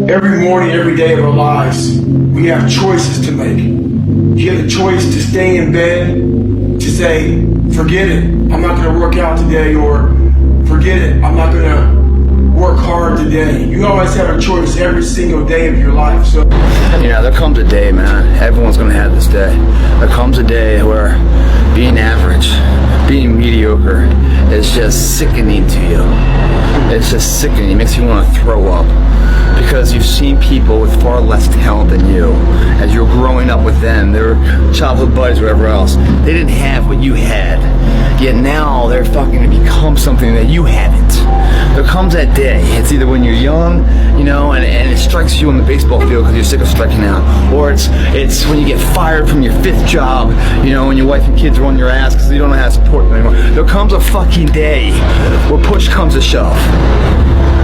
Every morning, every day of our lives, we have choices to make. You have the choice to stay in bed, to say, forget it, I'm not going to work out today, or forget it, I'm not going to work hard today. You always have a choice every single day of your life. So, there comes a day, man. Everyone's going to have this day. There comes a day where being average, being mediocre is just sickening to you. It's just sickening. It makes you want to throw up. Because you've seen people with far less talent than you. As you're growing up with them, their childhood buddies, whatever else, they didn't have what you had. Yet now they're fucking to become something that you haven't. There comes that day. It's either when you're young, and it strikes you on the baseball field because you're sick of striking out, or it's when you get fired from your 5th job, when your wife and kids are on your ass because you don't know how to support them anymore. There comes a fucking day where push comes to shove.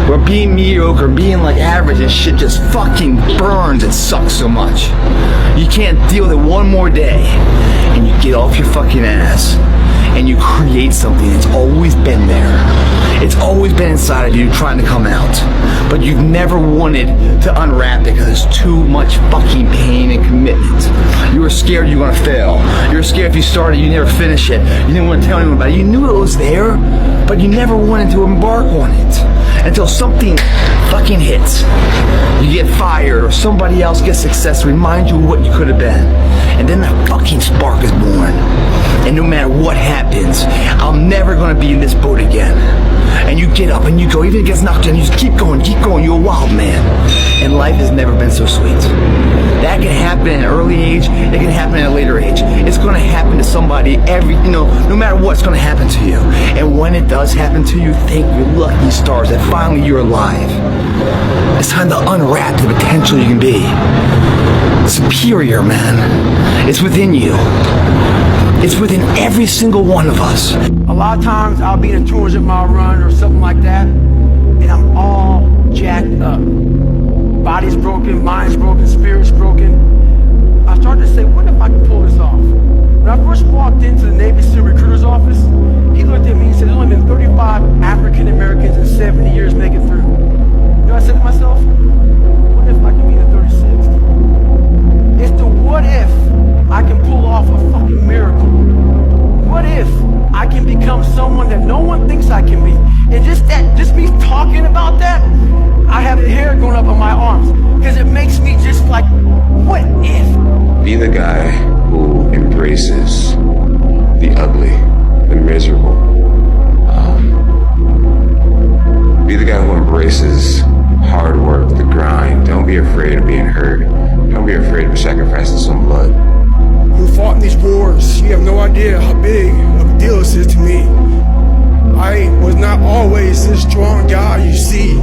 Where being mediocre, being like average and shit just fucking burns and sucks so much. You can't deal with it one more day. And you get off your fucking ass. And you create something that's always been there. It's always been inside of you trying to come out. But you've never wanted to unwrap it because there's too much fucking pain and commitment. You were scared you were gonna fail. You were scared if you started, you never finish it. You didn't want to tell anyone about it. You knew it was there, but you never wanted to embark on it. Until something fucking hits. You get fired or somebody else gets success to remind you of what you could have been. And then that fucking spark is born. And no matter what happens, I'm never gonna be in this boat again. And you get up and you go, even if it gets knocked down, you just keep going, you're a wild man. And life has never been so sweet. That can happen at an early age, it can happen at a later age. It's gonna happen to somebody no matter what, it's gonna happen to you. And when it does happen to you, thank your lucky stars that finally you're alive. It's time to unwrap the potential you can be. Superior, man. It's within you. It's within every single one of us. a lot of times I'll be in a 200-mile run or something like that, and I'm all jacked up. Body's broken, mind's broken, spirit's broken. I started to say, what if I can pull this off? When I first walked into the Navy SEAL recruiter's office, he looked at me and said, there's only been 35 African Americans in 70 years make it through. You know what I said to myself? What if I can be the 36th? It's the what if I can pull off a fucking miracle. What if I can become someone that no one thinks I can be? And just me talking about that, I have the hair going up on my arms. Because it makes me just like, what if? Be the guy who embraces the ugly, the miserable. Be the guy who embraces hard work, the grind. Don't be afraid of being hurt. Don't be afraid of sacrificing some blood. Who fought in these wars? You have no idea how big of a deal this is to me. I was not always this strong guy you see.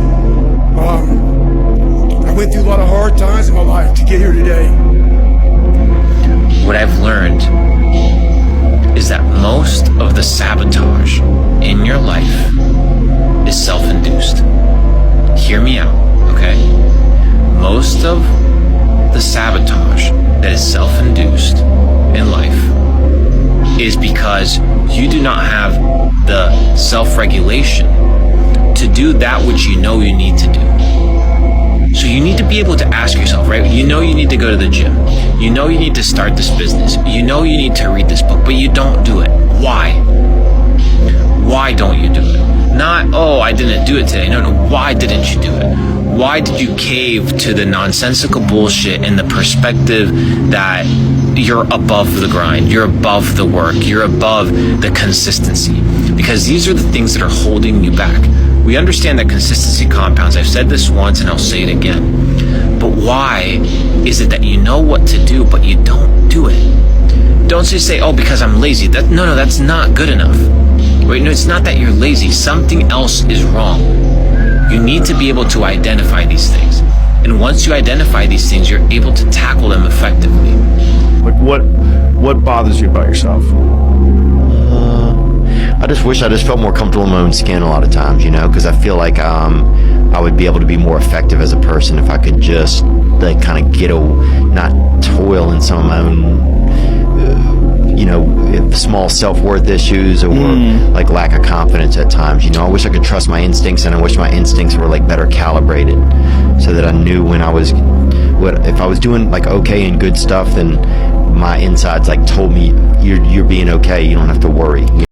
I went through a lot of hard times in my life to get here today. What I've learned is that most of the sabotage in your life is self-induced. Hear me out, okay? Most of the sabotage that is self-induced in life is because you do not have the self-regulation to do that which you know you need to do. So you need to be able to ask yourself, right? You know you need to go to the gym. You know you need to start this business. You know you need to read this book, but you don't do it. Why? Why don't you do it? Not, oh, I didn't do it today. No, why didn't you do it? Why did you cave to the nonsensical bullshit and the perspective that you're above the grind, you're above the work, you're above the consistency? Because these are the things that are holding you back. We understand that consistency compounds. I've said this once and I'll say it again. But why is it that you know what to do, but you don't do it? Don't just say, oh, because I'm lazy. No, that's not good enough. Right? No, it's not that you're lazy. Something else is wrong. You need to be able to identify these things. And once you identify these things, you're able to tackle them effectively. Like what bothers you about yourself? I just wish I just felt more comfortable in my own skin a lot of times, because I feel like I would be able to be more effective as a person if I could just like kind of not toil in some of my own small self-worth issues or like lack of confidence at times. I wish I could trust my instincts, and I wish my instincts were like better calibrated so that I knew when I was, if I was doing like okay and good stuff, then my insides like told me you're being okay. You don't have to worry.